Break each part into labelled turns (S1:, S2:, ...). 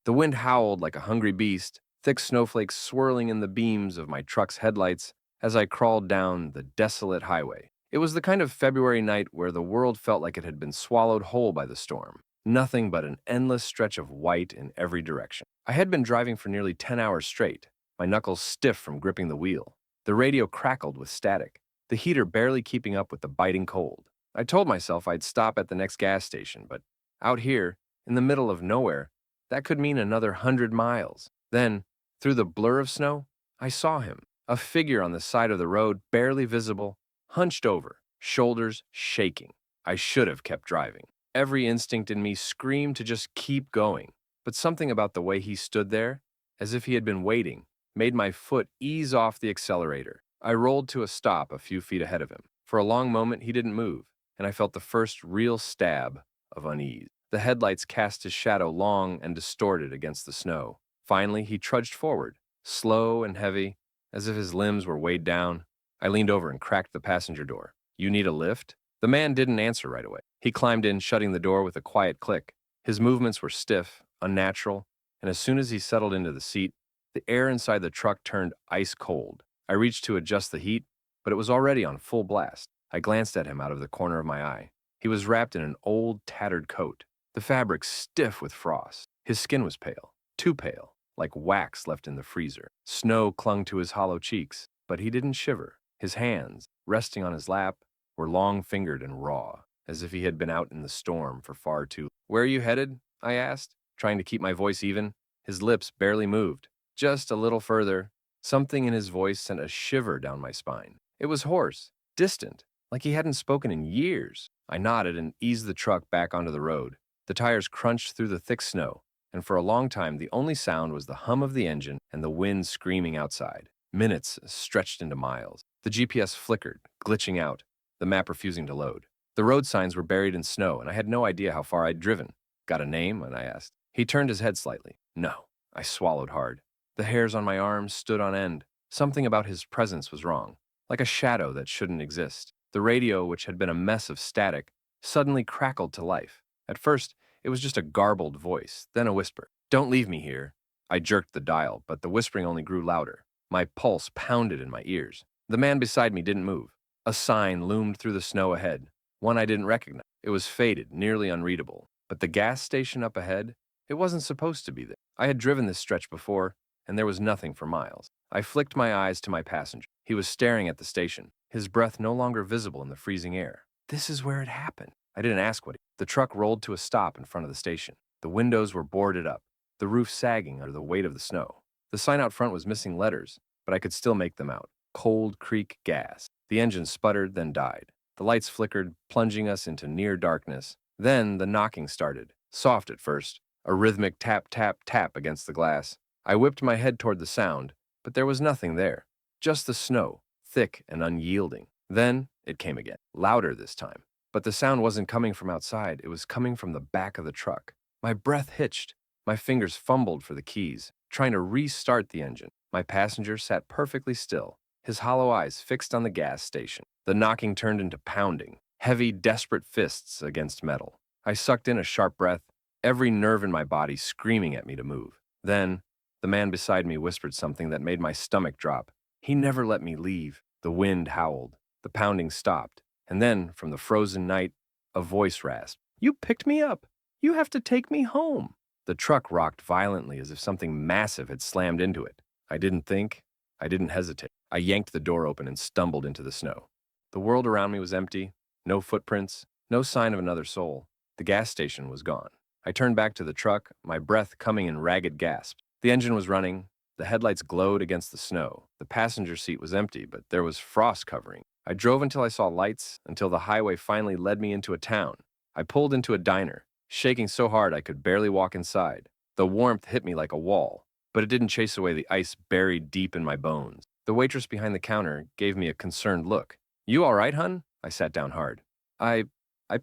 S1: The wind howled like a hungry beast, thick snowflakes swirling in the beams of my truck's headlights as I crawled down the desolate highway. It was the kind of February night where the world felt like it had been swallowed whole by the storm. Nothing but an endless stretch of white in every direction. I had been driving for nearly 10 hours straight, my knuckles stiff from gripping the wheel. The radio crackled with static, the heater barely keeping up with the biting cold. I told myself I'd stop at the next gas station, but out here, in the middle of nowhere, that could mean another 100 miles. Then, through the blur of snow, I saw him, a figure on the side of the road, barely visible, hunched over, shoulders shaking. I should have kept driving. Every instinct in me screamed to just keep going, but something about the way he stood there, as if he had been waiting, made my foot ease off the accelerator. I rolled to a stop a few feet ahead of him. For a long moment, he didn't move, and I felt the first real stab of unease. The headlights cast his shadow long and distorted against the snow. Finally, he trudged forward, slow and heavy, as if his limbs were weighed down. I leaned over and cracked the passenger door. "You need a lift?" The man didn't answer right away. He climbed in, shutting the door with a quiet click. His movements were stiff, unnatural, and as soon as he settled into the seat, the air inside the truck turned ice cold. I reached to adjust the heat, but it was already on full blast. I glanced at him out of the corner of my eye. He was wrapped in an old, tattered coat, the fabric stiff with frost. His skin was pale, too pale, like wax left in the freezer. Snow clung to his hollow cheeks, but he didn't shiver. His hands, resting on his lap, were long-fingered and raw, as if he had been out in the storm for far too long. "Where are you headed?" I asked, trying to keep my voice even. His lips barely moved. "Just a little further." Something in his voice sent a shiver down my spine. It was hoarse, distant, like he hadn't spoken in years. I nodded and eased the truck back onto the road. The tires crunched through the thick snow, and for a long time the only sound was the hum of the engine and the wind screaming outside. Minutes stretched into miles. The GPS flickered, glitching out, the map refusing to load. The road signs were buried in snow, and I had no idea how far I'd driven. "Got a name?" and I asked. He turned his head slightly. "No." I swallowed hard. The hairs on my arms stood on end. Something about his presence was wrong, like a shadow that shouldn't exist. The radio, which had been a mess of static, suddenly crackled to life. At first, it was just a garbled voice, then a whisper. "Don't leave me here." I jerked the dial, but the whispering only grew louder. My pulse pounded in my ears. The man beside me didn't move. A sign loomed through the snow ahead, one I didn't recognize. It was faded, nearly unreadable. But the gas station up ahead, it wasn't supposed to be there. I had driven this stretch before, and there was nothing for miles. I flicked my eyes to my passenger. He was staring at the station, his breath no longer visible in the freezing air. This is where it happened. I didn't ask what. The truck rolled to a stop in front of the station. The windows were boarded up, the roof sagging under the weight of the snow. The sign out front was missing letters, but I could still make them out. Cold Creek Gas. The engine sputtered, then died. The lights flickered, plunging us into near darkness. Then the knocking started, soft at first, a rhythmic tap, tap, tap against the glass. I whipped my head toward the sound, but there was nothing there, just the snow, thick and unyielding. Then it came again, louder this time. But the sound wasn't coming from outside, it was coming from the back of the truck. My breath hitched. My fingers fumbled for the keys, trying to restart the engine. My passenger sat perfectly still, his hollow eyes fixed on the gas station. The knocking turned into pounding, heavy, desperate fists against metal. I sucked in a sharp breath, every nerve in my body screaming at me to move. Then, the man beside me whispered something that made my stomach drop. He never let me leave. The wind howled. The pounding stopped. And then, from the frozen night, a voice rasped. "You picked me up. You have to take me home." The truck rocked violently as if something massive had slammed into it. I didn't think. I didn't hesitate. I yanked the door open and stumbled into the snow. The world around me was empty. No footprints. No sign of another soul. The gas station was gone. I turned back to the truck, my breath coming in ragged gasps. The engine was running. The headlights glowed against the snow. The passenger seat was empty, but there was frost covering. I drove until I saw lights, until the highway finally led me into a town. I pulled into a diner, shaking so hard I could barely walk inside. The warmth hit me like a wall, but it didn't chase away the ice buried deep in my bones. The waitress behind the counter gave me a concerned look. "You all right, hun?" I sat down hard. I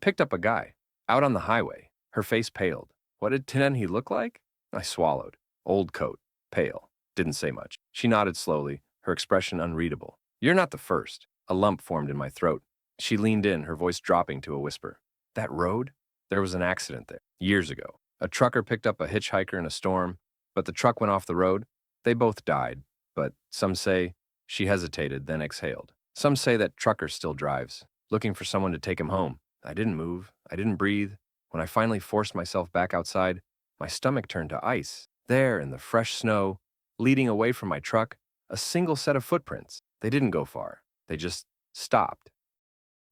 S1: picked up a guy, out on the highway." Her face paled. "What did he look like?" I swallowed. Old coat, pale, didn't say much. She nodded slowly, her expression unreadable. "You're not the first." A lump formed in my throat. She leaned in, her voice dropping to a whisper. "That road? There was an accident there, years ago. A trucker picked up a hitchhiker in a storm, but the truck went off the road. They both died, but some say she hesitated, then exhaled. Some say that trucker still drives, looking for someone to take him home. I didn't move. I didn't breathe. When I finally forced myself back outside, my stomach turned to ice. There, in the fresh snow, leading away from my truck, a single set of footprints. They didn't go far. They just stopped.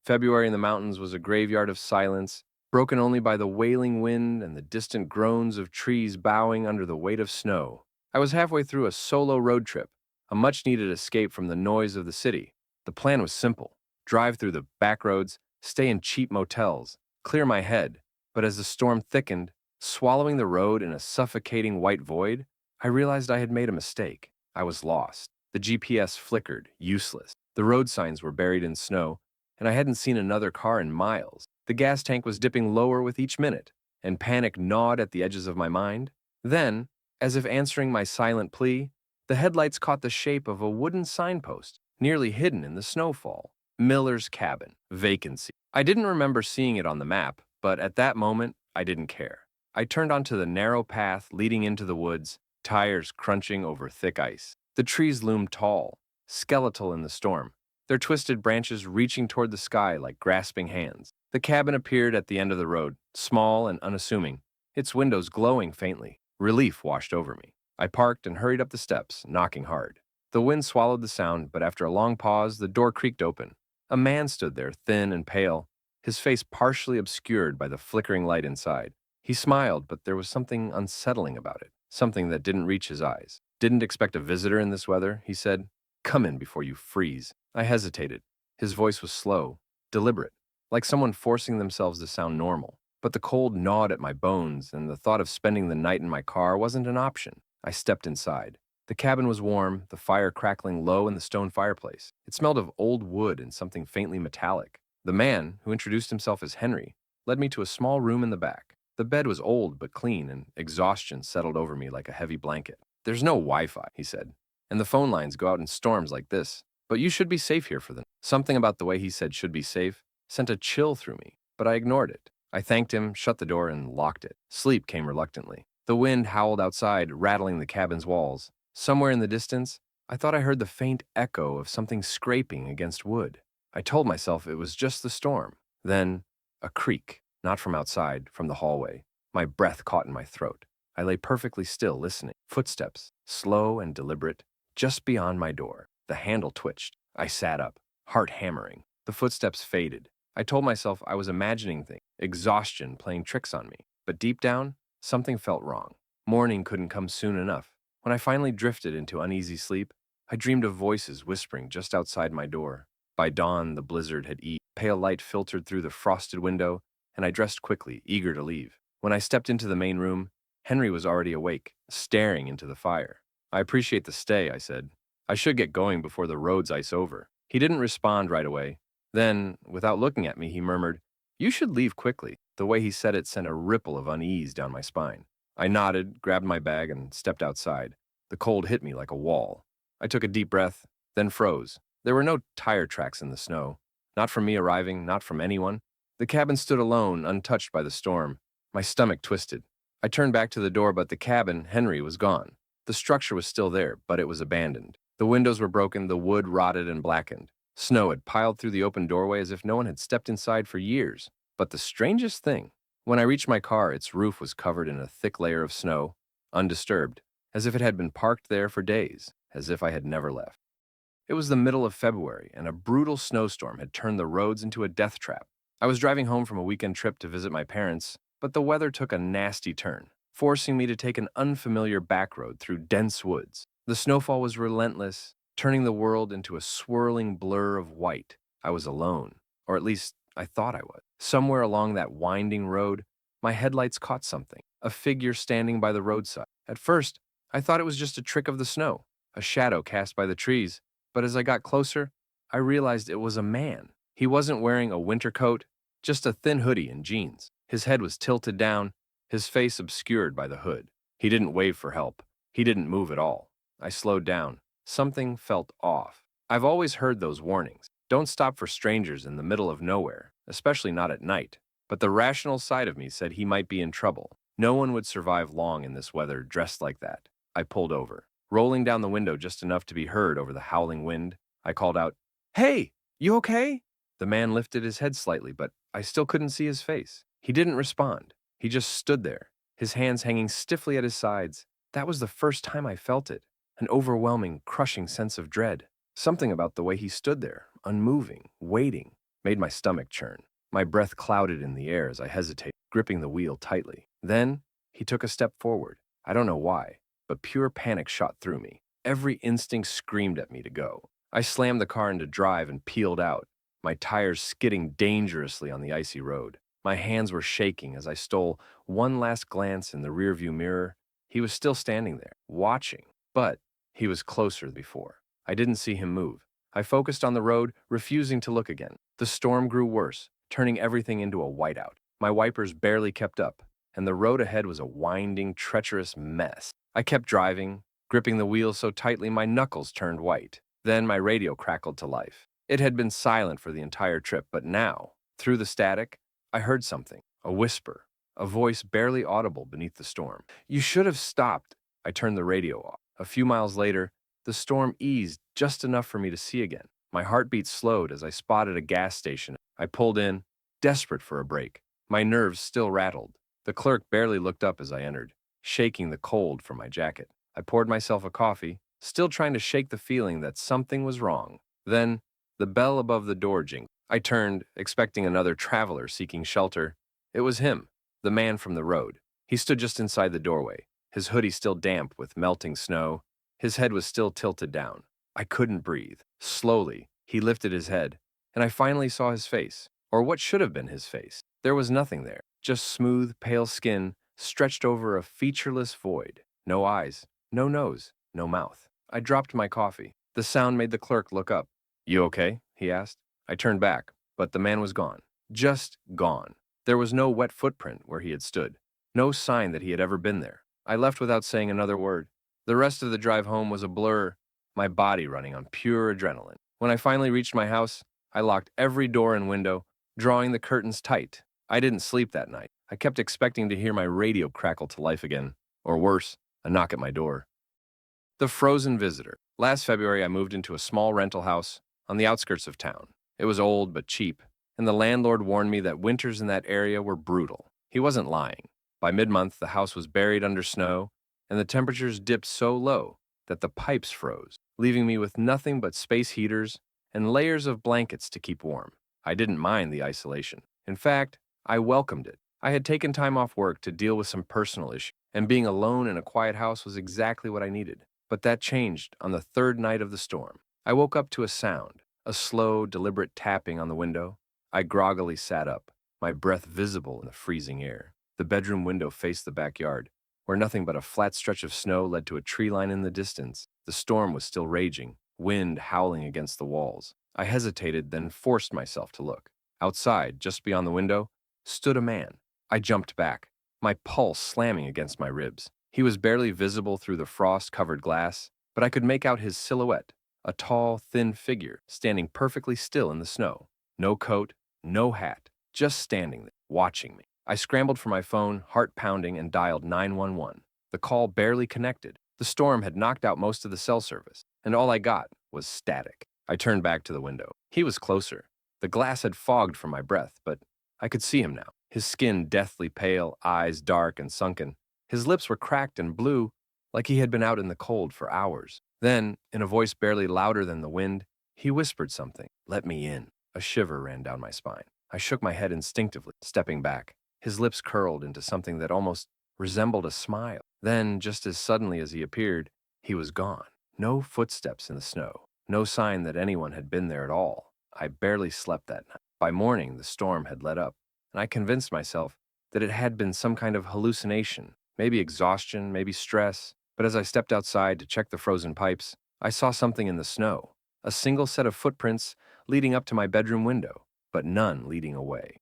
S1: February in the mountains was a graveyard of silence, broken only by the wailing wind and the distant groans of trees bowing under the weight of snow. I was halfway through a solo road trip, a much-needed escape from the noise of the city. The plan was simple: drive through the back roads, stay in cheap motels, clear my head. But as the storm thickened, swallowing the road in a suffocating white void, I realized I had made a mistake. I was lost. The GPS flickered, useless. The road signs were buried in snow, and I hadn't seen another car in miles. The gas tank was dipping lower with each minute, and panic gnawed at the edges of my mind. Then, as if answering my silent plea, the headlights caught the shape of a wooden signpost, nearly hidden in the snowfall. Miller's Cabin. Vacancy. I didn't remember seeing it on the map, but at that moment, I didn't care. I turned onto the narrow path leading into the woods, tires crunching over thick ice. The trees loomed tall, skeletal in the storm, their twisted branches reaching toward the sky like grasping hands. The cabin appeared at the end of the road, small and unassuming, its windows glowing faintly. Relief washed over me. I parked and hurried up the steps, knocking hard. The wind swallowed the sound, but after a long pause, the door creaked open. A man stood there, thin and pale, his face partially obscured by the flickering light inside. He smiled, but there was something unsettling about it, something that didn't reach his eyes. "Didn't expect a visitor in this weather," he said. "Come in before you freeze." I hesitated. His voice was slow, deliberate, like someone forcing themselves to sound normal. But the cold gnawed at my bones, and the thought of spending the night in my car wasn't an option. I stepped inside. The cabin was warm, the fire crackling low in the stone fireplace. It smelled of old wood and something faintly metallic. The man, who introduced himself as Henry, led me to a small room in the back. The bed was old but clean, and exhaustion settled over me like a heavy blanket. "There's no Wi-Fi," he said, "and the phone lines go out in storms like this. But you should be safe here for them." Something about the way he said "should be safe" sent a chill through me, but I ignored it. I thanked him, shut the door, and locked it. Sleep came reluctantly. The wind howled outside, rattling the cabin's walls. Somewhere in the distance, I thought I heard the faint echo of something scraping against wood. I told myself it was just the storm. Then, a creak, not from outside, from the hallway. My breath caught in my throat. I lay perfectly still, listening. Footsteps, slow and deliberate, just beyond my door. The handle twitched. I sat up, heart hammering. The footsteps faded. I told myself I was imagining things, exhaustion playing tricks on me. But deep down, something felt wrong. Morning couldn't come soon enough. When I finally drifted into uneasy sleep, I dreamed of voices whispering just outside my door. By dawn, the blizzard had eased. Pale light filtered through the frosted window, and I dressed quickly, eager to leave. When I stepped into the main room, Henry was already awake, staring into the fire. "I appreciate the stay," I said. "I should get going before the roads ice over." He didn't respond right away. Then, without looking at me, he murmured, "You should leave quickly." The way he said it sent a ripple of unease down my spine. I nodded, grabbed my bag, and stepped outside. The cold hit me like a wall. I took a deep breath, then froze. There were no tire tracks in the snow. Not from me arriving, not from anyone. The cabin stood alone, untouched by the storm. My stomach twisted. I turned back to the door, but the cabin, Henry, was gone. The structure was still there, but it was abandoned. The windows were broken, the wood rotted and blackened. Snow had piled through the open doorway as if no one had stepped inside for years. But the strangest thing, when I reached my car, its roof was covered in a thick layer of snow, undisturbed, as if it had been parked there for days, as if I had never left. It was the middle of February, and a brutal snowstorm had turned the roads into a death trap. I was driving home from a weekend trip to visit my parents, but the weather took a nasty turn, forcing me to take an unfamiliar back road through dense woods. The snowfall was relentless, turning the world into a swirling blur of white. I was alone, or at least I thought I was. Somewhere along that winding road, my headlights caught something, a figure standing by the roadside. At first, I thought it was just a trick of the snow, a shadow cast by the trees, but as I got closer, I realized it was a man. He wasn't wearing a winter coat, just a thin hoodie and jeans. His head was tilted down, his face obscured by the hood. He didn't wave for help. He didn't move at all. I slowed down. Something felt off. I've always heard those warnings. Don't stop for strangers in the middle of nowhere, especially not at night. But the rational side of me said he might be in trouble. No one would survive long in this weather dressed like that. I pulled over, rolling down the window just enough to be heard over the howling wind. I called out, "Hey, you okay?" The man lifted his head slightly, but I still couldn't see his face. He didn't respond. He just stood there, his hands hanging stiffly at his sides. That was the first time I felt it, an overwhelming, crushing sense of dread. Something about the way he stood there, unmoving, waiting, made my stomach churn. My breath clouded in the air as I hesitated, gripping the wheel tightly. Then, he took a step forward. I don't know why, but pure panic shot through me. Every instinct screamed at me to go. I slammed the car into drive and peeled out, my tires skidding dangerously on the icy road. My hands were shaking as I stole one last glance in the rearview mirror. He was still standing there, watching, but he was closer than before. I didn't see him move. I focused on the road, refusing to look again. The storm grew worse, turning everything into a whiteout. My wipers barely kept up, and the road ahead was a winding, treacherous mess. I kept driving, gripping the wheel so tightly my knuckles turned white. Then my radio crackled to life. It had been silent for the entire trip, but now, through the static, I heard something, a whisper, a voice barely audible beneath the storm. "You should have stopped." I turned the radio off. A few miles later, the storm eased just enough for me to see again. My heartbeat slowed as I spotted a gas station. I pulled in, desperate for a break. My nerves still rattled. The clerk barely looked up as I entered, shaking the cold from my jacket. I poured myself a coffee, still trying to shake the feeling that something was wrong. Then, the bell above the door jingled. I turned, expecting another traveler seeking shelter. It was him, the man from the road. He stood just inside the doorway, his hoodie still damp with melting snow. His head was still tilted down. I couldn't breathe. Slowly, he lifted his head, and I finally saw his face, or what should have been his face. There was nothing there, just smooth, pale skin stretched over a featureless void. No eyes, no nose, no mouth. I dropped my coffee. The sound made the clerk look up. "You okay?" he asked. I turned back, but the man was gone. Just gone. There was no wet footprint where he had stood. No sign that he had ever been there. I left without saying another word. The rest of the drive home was a blur, my body running on pure adrenaline. When I finally reached my house, I locked every door and window, drawing the curtains tight. I didn't sleep that night. I kept expecting to hear my radio crackle to life again, or worse, a knock at my door. The frozen visitor. Last February, I moved into a small rental house on the outskirts of town. It was old but cheap, and the landlord warned me that winters in that area were brutal. He wasn't lying. By mid-month, the house was buried under snow, and the temperatures dipped so low that the pipes froze, leaving me with nothing but space heaters and layers of blankets to keep warm. I didn't mind the isolation. In fact, I welcomed it. I had taken time off work to deal with some personal issues, and being alone in a quiet house was exactly what I needed. But that changed on the third night of the storm. I woke up to a sound, a slow, deliberate tapping on the window. I groggily sat up, my breath visible in the freezing air. The bedroom window faced the backyard, where nothing but a flat stretch of snow led to a tree line in the distance. The storm was still raging, wind howling against the walls. I hesitated, then forced myself to look. Outside, just beyond the window, stood a man. I jumped back, my pulse slamming against my ribs. He was barely visible through the frost-covered glass, but I could make out his silhouette, a tall, thin figure standing perfectly still in the snow. No coat, no hat, just standing there, watching me. I scrambled for my phone, heart pounding, and dialed 911. The call barely connected. The storm had knocked out most of the cell service, and all I got was static. I turned back to the window. He was closer. The glass had fogged from my breath, but I could see him now. His skin deathly pale, eyes dark and sunken. His lips were cracked and blue, like he had been out in the cold for hours. Then, in a voice barely louder than the wind, he whispered something. "Let me in." A shiver ran down my spine. I shook my head instinctively, stepping back. His lips curled into something that almost resembled a smile. Then, just as suddenly as he appeared, he was gone. No footsteps in the snow. No sign that anyone had been there at all. I barely slept that night. By morning, the storm had let up, and I convinced myself that it had been some kind of hallucination, maybe exhaustion, maybe stress. But as I stepped outside to check the frozen pipes, I saw something in the snow, a single set of footprints leading up to my bedroom window, but none leading away.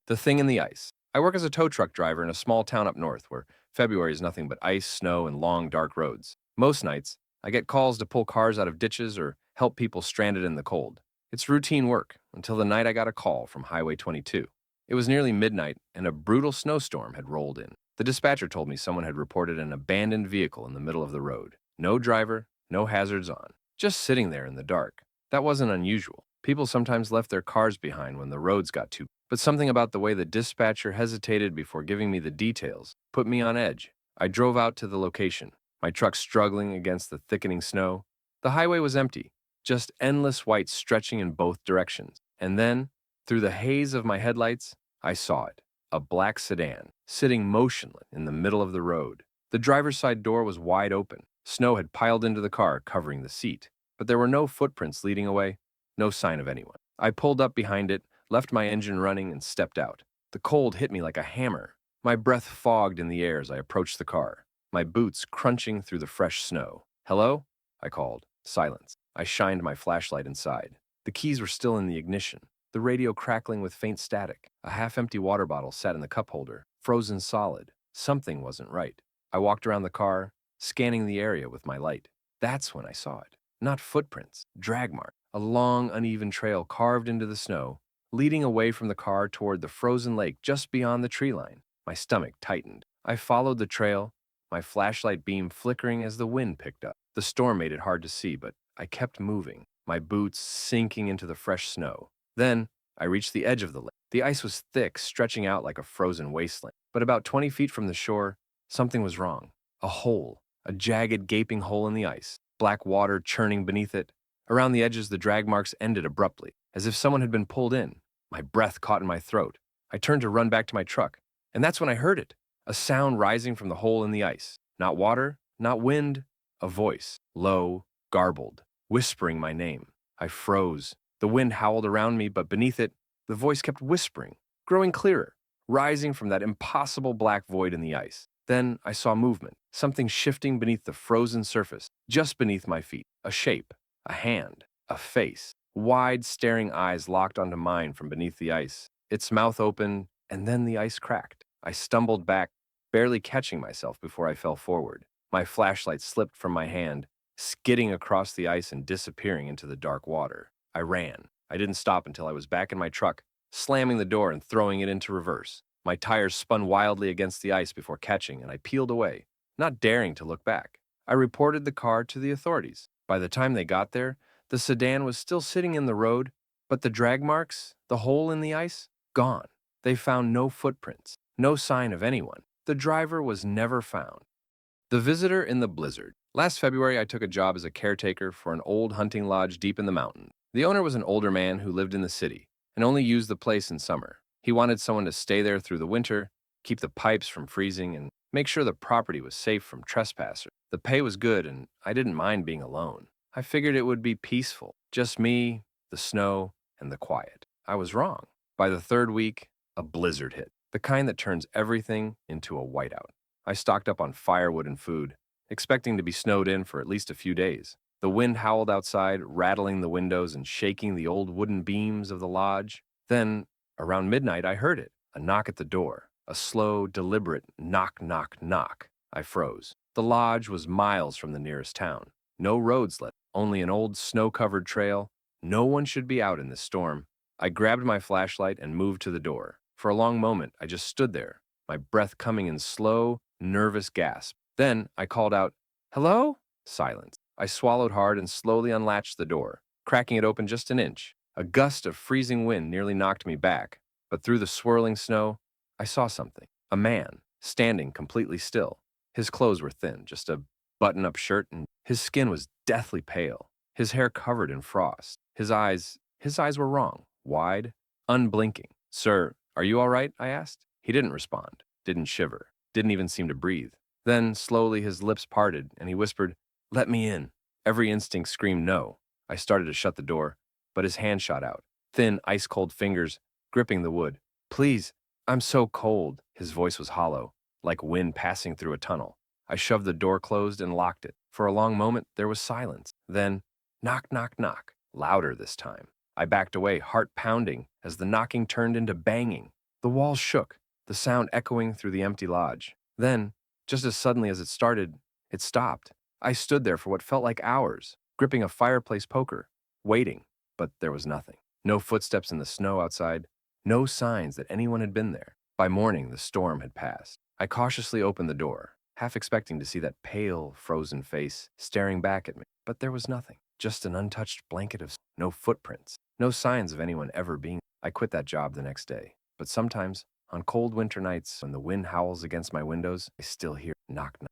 S1: The thing in the ice. I work as a tow truck driver in a small town up north where February is nothing but ice, snow, and long, dark roads. Most nights, I get calls to pull cars out of ditches or help people stranded in the cold. It's routine work until the night I got a call from Highway 22. It was nearly midnight, and a brutal snowstorm had rolled in. The dispatcher told me someone had reported an abandoned vehicle in the middle of the road. No driver, no hazards on, just sitting there in the dark. That wasn't unusual. People sometimes left their cars behind when the roads got too. But something about the way the dispatcher hesitated before giving me the details put me on edge. I drove out to the location, my truck struggling against the thickening snow. The highway was empty, just endless white stretching in both directions. And then, through the haze of my headlights, I saw it. A black sedan, sitting motionless in the middle of the road. The driver's side door was wide open. Snow had piled into the car, covering the seat. But there were no footprints leading away, no sign of anyone. I pulled up behind it, left my engine running, and stepped out. The cold hit me like a hammer. My breath fogged in the air as I approached the car, my boots crunching through the fresh snow. "Hello?" I called. Silence. I shined my flashlight inside. The keys were still in the ignition, the radio crackling with faint static. A half-empty water bottle sat in the cup holder, frozen solid. Something wasn't right. I walked around the car, scanning the area with my light. That's when I saw it. Not footprints, drag marks. A long, uneven trail carved into the snow, leading away from the car toward the frozen lake just beyond the tree line. My stomach tightened. I followed the trail, my flashlight beam flickering as the wind picked up. The storm made it hard to see, but I kept moving, my boots sinking into the fresh snow. Then, I reached the edge of the lake. The ice was thick, stretching out like a frozen wasteland. But about 20 feet from the shore, something was wrong. A hole, a jagged, gaping hole in the ice, black water churning beneath it. Around the edges, the drag marks ended abruptly, as if someone had been pulled in. My breath caught in my throat. I turned to run back to my truck, and that's when I heard it, a sound rising from the hole in the ice. Not water, not wind, a voice, low, garbled, whispering my name. I froze. The wind howled around me, but beneath it, the voice kept whispering, growing clearer, rising from that impossible black void in the ice. Then I saw movement, something shifting beneath the frozen surface, just beneath my feet. A shape, a hand, a face. Wide, staring eyes locked onto mine from beneath the ice. Its mouth opened, and then the ice cracked. I stumbled back, barely catching myself before I fell forward. My flashlight slipped from my hand, skidding across the ice and disappearing into the dark water. I ran. I didn't stop until I was back in my truck, slamming the door and throwing it into reverse. My tires spun wildly against the ice before catching, and I peeled away, not daring to look back. I reported the car to the authorities. By the time they got there, the sedan was still sitting in the road, but the drag marks, the hole in the ice, gone. They found no footprints, no sign of anyone. The driver was never found. The visitor in the blizzard. Last February, I took a job as a caretaker for an old hunting lodge deep in the mountains. The owner was an older man who lived in the city and only used the place in summer. He wanted someone to stay there through the winter, keep the pipes from freezing, and make sure the property was safe from trespassers. The pay was good, and I didn't mind being alone. I figured it would be peaceful, just me, the snow, and the quiet. I was wrong. By the third week, a blizzard hit, the kind that turns everything into a whiteout. I stocked up on firewood and food, expecting to be snowed in for at least a few days. The wind howled outside, rattling the windows and shaking the old wooden beams of the lodge. Then, around midnight, I heard it, a knock at the door, a slow, deliberate knock, knock, knock. I froze. The lodge was miles from the nearest town. No roads led, only an old snow-covered trail. No one should be out in this storm. I grabbed my flashlight and moved to the door. For a long moment, I just stood there, my breath coming in slow, nervous gasps. Then I called out, "Hello?" Silence. I swallowed hard and slowly unlatched the door, cracking it open just an inch. A gust of freezing wind nearly knocked me back, but through the swirling snow, I saw something. A man, standing completely still. His clothes were thin, just a button-up shirt, and his skin was deathly pale, his hair covered in frost. His eyes were wrong, wide, unblinking. "Sir, are you all right?" I asked. He didn't respond, didn't shiver, didn't even seem to breathe. Then, slowly, his lips parted, and he whispered, "Let me in." Every instinct screamed no. I started to shut the door, but his hand shot out, thin, ice-cold fingers gripping the wood. "Please, I'm so cold." His voice was hollow, like wind passing through a tunnel. I shoved the door closed and locked it. For a long moment, there was silence. Then, knock, knock, knock, louder this time. I backed away, heart pounding, as the knocking turned into banging. The walls shook, the sound echoing through the empty lodge. Then, just as suddenly as it started, it stopped. I stood there for what felt like hours, gripping a fireplace poker, waiting, but there was nothing. No footsteps in the snow outside, no signs that anyone had been there. By morning, the storm had passed. I cautiously opened the door, half expecting to see that pale, frozen face staring back at me. But there was nothing. Just an untouched blanket of no footprints, no signs of anyone ever being. I quit that job the next day. But sometimes, on cold winter nights when the wind howls against my windows, I still hear knock knock.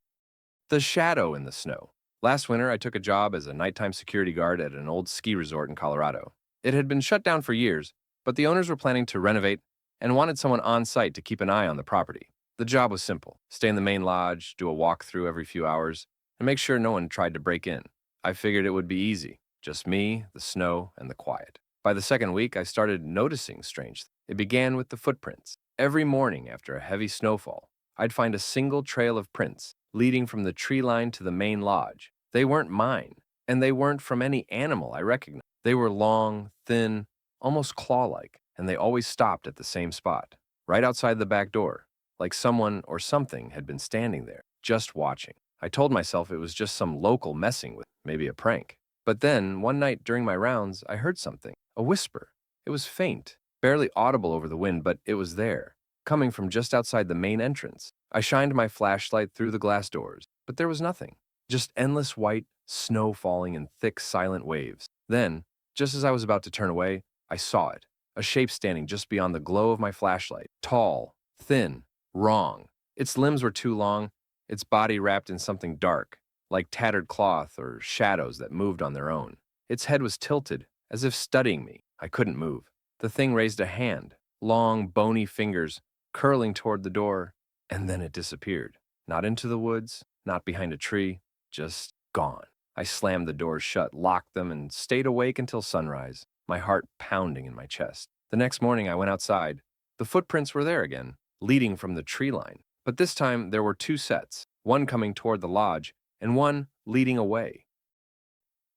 S1: The shadow in the snow. Last winter, I took a job as a nighttime security guard at an old ski resort in Colorado. It had been shut down for years, but the owners were planning to renovate and wanted someone on site to keep an eye on the property. The job was simple: stay in the main lodge, do a walkthrough every few hours, and make sure no one tried to break in. I figured it would be easy: just me, the snow, and the quiet. By the second week, I started noticing strange things. It began with the footprints. Every morning after a heavy snowfall, I'd find a single trail of prints leading from the tree line to the main lodge. They weren't mine, and they weren't from any animal I recognized. They were long, thin, almost claw-like, and they always stopped at the same spot, right outside the back door, like someone or something had been standing there, just watching. I told myself it was just some local messing with, maybe a prank. But then, one night during my rounds, I heard something, a whisper. It was faint, barely audible over the wind, but it was there, coming from just outside the main entrance. I shined my flashlight through the glass doors, but there was nothing. Just endless white snow falling in thick, silent waves. Then, just as I was about to turn away, I saw it, a shape standing just beyond the glow of my flashlight. Tall, thin, wrong. Its limbs were too long, its body wrapped in something dark, like tattered cloth or shadows that moved on their own. Its head was tilted, as if studying me. I couldn't move. The thing raised a hand, long, bony fingers curling toward the door, and then it disappeared. Not into the woods, not behind a tree, just gone. I slammed the doors shut, locked them, and stayed awake until sunrise, my heart pounding in my chest. The next morning I went outside. The footprints were there again, leading from the tree line. But this time there were two sets, one coming toward the lodge and one leading away.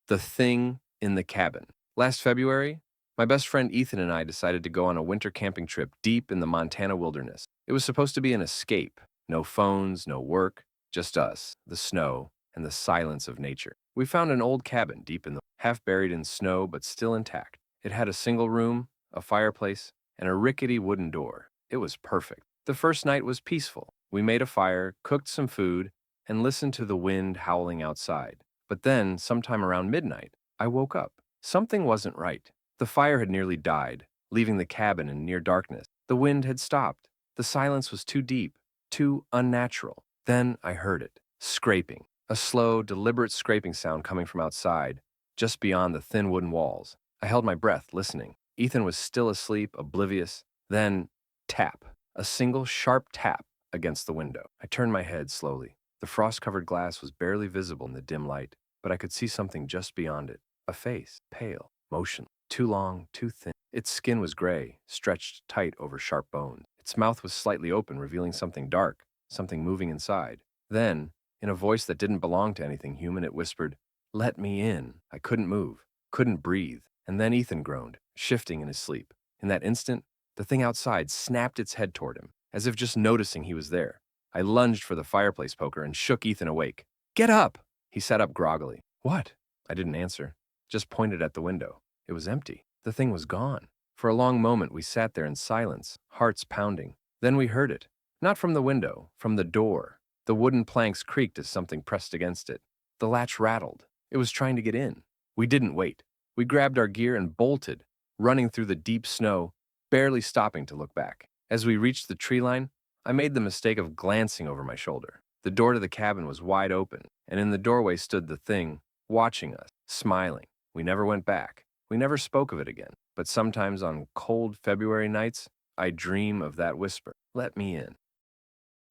S1: The thing in the cabin. Last February, my best friend Ethan and I decided to go on a winter camping trip deep in the Montana wilderness. It was supposed to be an escape. No phones, no work, just us, the snow, and the silence of nature. We found an old cabin deep in the half buried in snow but still intact. It had a single room, a fireplace, and a rickety wooden door. It was perfect. The first night was peaceful. We made a fire, cooked some food, and listened to the wind howling outside. But then, sometime around midnight, I woke up. Something wasn't right. The fire had nearly died, leaving the cabin in near darkness. The wind had stopped. The silence was too deep, too unnatural. Then I heard it, scraping. A slow, deliberate scraping sound coming from outside, just beyond the thin wooden walls. I held my breath, listening. Ethan was still asleep, oblivious. Then, tap. A single, sharp tap against the window. I turned my head slowly. The frost-covered glass was barely visible in the dim light, but I could see something just beyond it. A face, pale, motionless, too long, too thin. Its skin was gray, stretched tight over sharp bones. Its mouth was slightly open, revealing something dark, something moving inside. Then, in a voice that didn't belong to anything human, it whispered, "Let me in." I couldn't move, couldn't breathe. And then Ethan groaned, shifting in his sleep. In that instant, the thing outside snapped its head toward him, as if just noticing he was there. I lunged for the fireplace poker and shook Ethan awake. "Get up!" He sat up groggily. "What?" I didn't answer, just pointed at the window. It was empty. The thing was gone. For a long moment, we sat there in silence, hearts pounding. Then we heard it. Not from the window, from the door. The wooden planks creaked as something pressed against it. The latch rattled. It was trying to get in. We didn't wait. We grabbed our gear and bolted, running through the deep snow, barely stopping to look back. As we reached the tree line, I made the mistake of glancing over my shoulder. The door to the cabin was wide open, and in the doorway stood the thing, watching us, smiling. We never went back. We never spoke of it again. But sometimes on cold February nights, I dream of that whisper, "Let me in."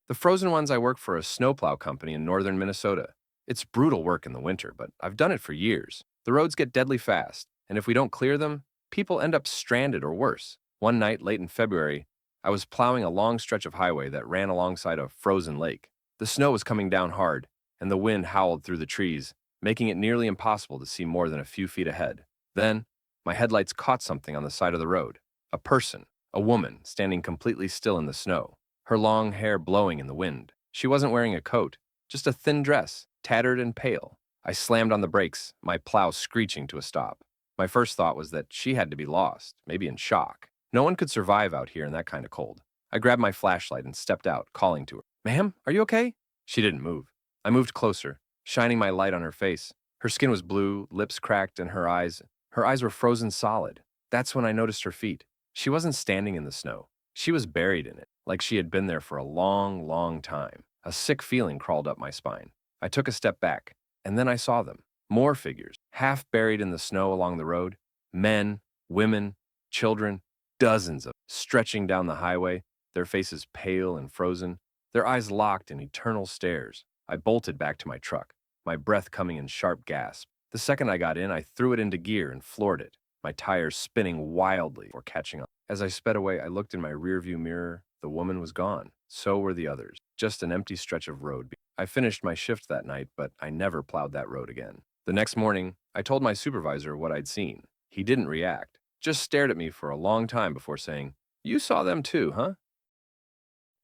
S1: The frozen ones, I work for a snowplow company in northern Minnesota. It's brutal work in the winter, but I've done it for years. The roads get deadly fast, and if we don't clear them, people end up stranded or worse. One night, late in February, I was plowing a long stretch of highway that ran alongside a frozen lake. The snow was coming down hard, and the wind howled through the trees, making it nearly impossible to see more than a few feet ahead. Then, my headlights caught something on the side of the road. A person, a woman, standing completely still in the snow, her long hair blowing in the wind. She wasn't wearing a coat, just a thin dress, tattered and pale. I slammed on the brakes, my plow screeching to a stop. My first thought was that she had to be lost, maybe in shock. No one could survive out here in that kind of cold. I grabbed my flashlight and stepped out, calling to her. Ma'am, are you okay? She didn't move. I moved closer, shining my light on her face. Her skin was blue, lips cracked, and her eyes were frozen solid. That's when I noticed her feet. She wasn't standing in the snow. She was buried in it, like she had been there for a long, long time. A sick feeling crawled up my spine. I took a step back, and then I saw them. More figures, half buried in the snow along the road. Men, women, children, dozens of stretching down the highway, their faces pale and frozen, their eyes locked in eternal stares. I bolted back to my truck, my breath coming in sharp gasps. The second I got in, I threw it into gear and floored it, my tires spinning wildly before catching up. As I sped away, I looked in my rearview mirror. The woman was gone. So were the others. Just an empty stretch of road. I finished my shift that night, but I never plowed that road again. The next morning, I told my supervisor what I'd seen. He didn't react, just stared at me for a long time before saying, "You saw them too, huh?"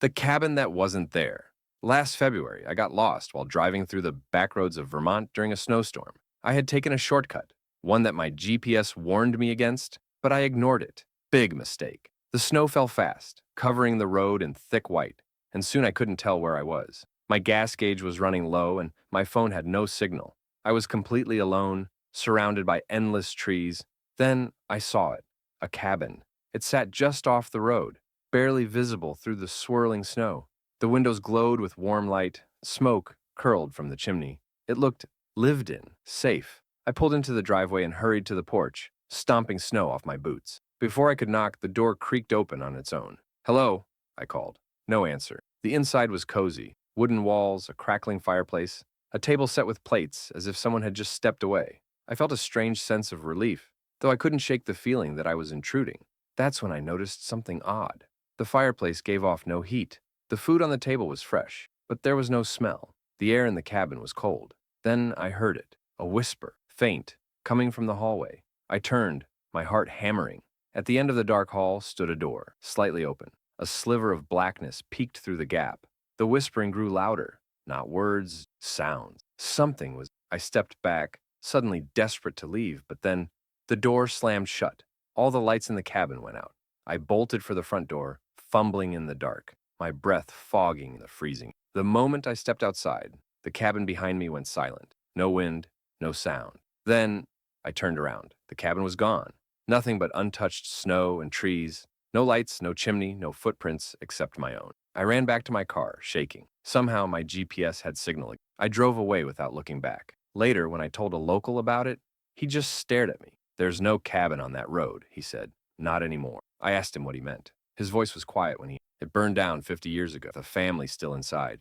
S1: The cabin that wasn't there. Last February, I got lost while driving through the back roads of Vermont during a snowstorm. I had taken a shortcut, one that my GPS warned me against, but I ignored it. Big mistake. The snow fell fast, covering the road in thick white, and soon I couldn't tell where I was. My gas gauge was running low, and my phone had no signal. I was completely alone, surrounded by endless trees. Then I saw it, a cabin. It sat just off the road, barely visible through the swirling snow. The windows glowed with warm light, smoke curled from the chimney. It looked lived in, safe. I pulled into the driveway and hurried to the porch, stomping snow off my boots. Before I could knock, the door creaked open on its own. "Hello," I called. No answer. The inside was cozy. Wooden walls, a crackling fireplace, a table set with plates, as if someone had just stepped away. I felt a strange sense of relief, though I couldn't shake the feeling that I was intruding. That's when I noticed something odd. The fireplace gave off no heat. The food on the table was fresh, but there was no smell. The air in the cabin was cold. Then I heard it, a whisper, faint, coming from the hallway. I turned, my heart hammering. At the end of the dark hall stood a door, slightly open. A sliver of blackness peeked through the gap. The whispering grew louder, not words, sounds. Something was. I stepped back, suddenly desperate to leave, but then the door slammed shut. All the lights in the cabin went out. I bolted for the front door, fumbling in the dark, my breath fogging in the freezing. The moment I stepped outside, the cabin behind me went silent. No wind, no sound. Then I turned around. The cabin was gone. Nothing but untouched snow and trees. No lights, no chimney, no footprints except my own. I ran back to my car, shaking. Somehow my GPS had signal. I drove away without looking back. Later, when I told a local about it, he just stared at me. "There's no cabin on that road," he said. "Not anymore." I asked him what he meant. His voice was quiet when it burned down 50 years ago, the family still inside.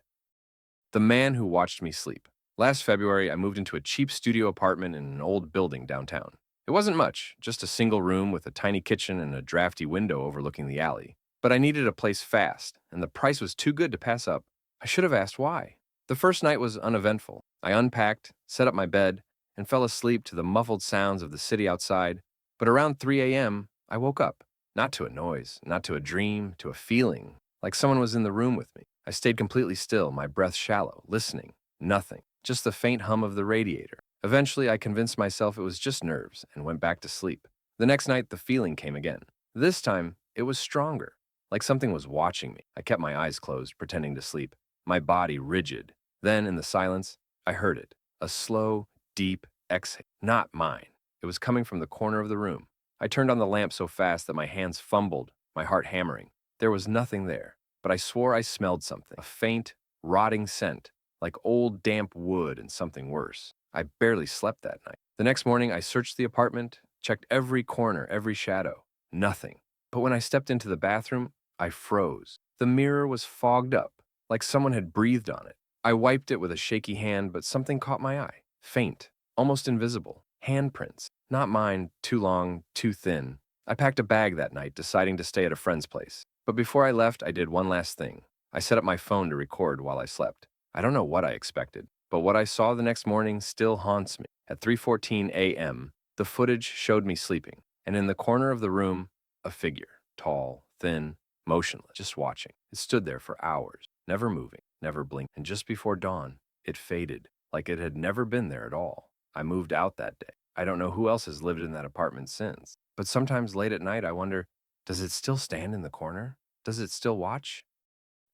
S1: The man who watched me sleep. Last February, I moved into a cheap studio apartment in an old building downtown. It wasn't much, just a single room with a tiny kitchen and a drafty window overlooking the alley. But I needed a place fast, and the price was too good to pass up. I should have asked why. The first night was uneventful. I unpacked, set up my bed, and fell asleep to the muffled sounds of the city outside. But around 3 a.m., I woke up. Not to a noise, not to a dream, to a feeling, like someone was in the room with me. I stayed completely still, my breath shallow, listening. Nothing, just the faint hum of the radiator. Eventually, I convinced myself it was just nerves and went back to sleep. The next night, the feeling came again. This time, it was stronger, like something was watching me. I kept my eyes closed, pretending to sleep, my body rigid. Then, in the silence, I heard it, a slow, deep exhale. Not mine. It was coming from the corner of the room. I turned on the lamp so fast that my hands fumbled, my heart hammering. There was nothing there, but I swore I smelled something, a faint, rotting scent, like old damp wood and something worse. I barely slept that night. The next morning, I searched the apartment, checked every corner, every shadow. Nothing. But when I stepped into the bathroom, I froze. The mirror was fogged up, like someone had breathed on it. I wiped it with a shaky hand, but something caught my eye. Faint, almost invisible. Handprints. Not mine, too long, too thin. I packed a bag that night, deciding to stay at a friend's place. But before I left, I did one last thing. I set up my phone to record while I slept. I don't know what I expected, but what I saw the next morning still haunts me. At 3:14 a.m., the footage showed me sleeping, and in the corner of the room, a figure, tall, thin, motionless, just watching. It stood there for hours, never moving, never blinking, and just before dawn, it faded, like it had never been there at all. I moved out that day. I don't know who else has lived in that apartment since, but sometimes late at night I wonder, does it still stand in the corner? Does it still watch?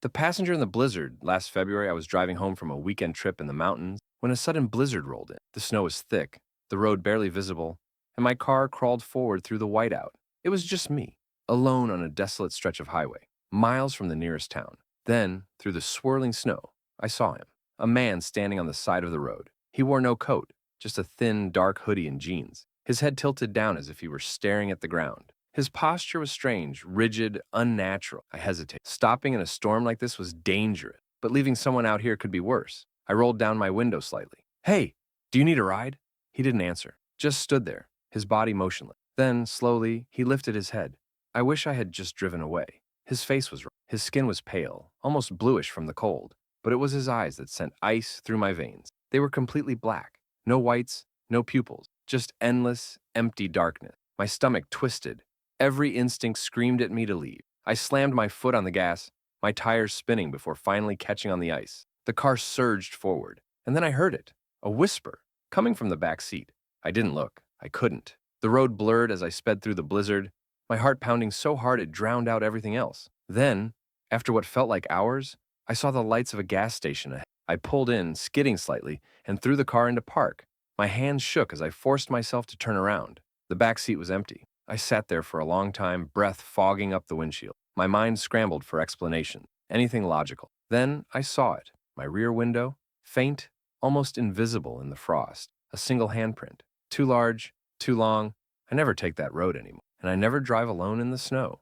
S1: The passenger in the blizzard. Last February, I was driving home from a weekend trip in the mountains when a sudden blizzard rolled in. The snow was thick, the road barely visible, and my car crawled forward through the whiteout. It was just me, alone on a desolate stretch of highway, miles from the nearest town. Then, through the swirling snow, I saw him, a man standing on the side of the road. He wore no coat, just a thin, dark hoodie and jeans, his head tilted down as if he were staring at the ground. His posture was strange, rigid, unnatural. I hesitated. Stopping in a storm like this was dangerous, but leaving someone out here could be worse. I rolled down my window slightly. Hey, do you need a ride? He didn't answer, just stood there, his body motionless. Then, slowly, he lifted his head. I wish I had just driven away. His face was red. His skin was pale, almost bluish from the cold, but it was his eyes that sent ice through my veins. They were completely black. No whites, no pupils, just endless, empty darkness. My stomach twisted. Every instinct screamed at me to leave. I slammed my foot on the gas, my tires spinning before finally catching on the ice. The car surged forward, and then I heard it, a whisper, coming from the back seat. I didn't look. I couldn't. The road blurred as I sped through the blizzard, my heart pounding so hard it drowned out everything else. Then, after what felt like hours, I saw the lights of a gas station ahead. I pulled in, skidding slightly, and threw the car into park. My hands shook as I forced myself to turn around. The back seat was empty. I sat there for a long time, breath fogging up the windshield. My mind scrambled for explanation, anything logical. Then I saw it, my rear window, faint, almost invisible in the frost. A single handprint. Too large, too long. I never take that road anymore, and I never drive alone in the snow.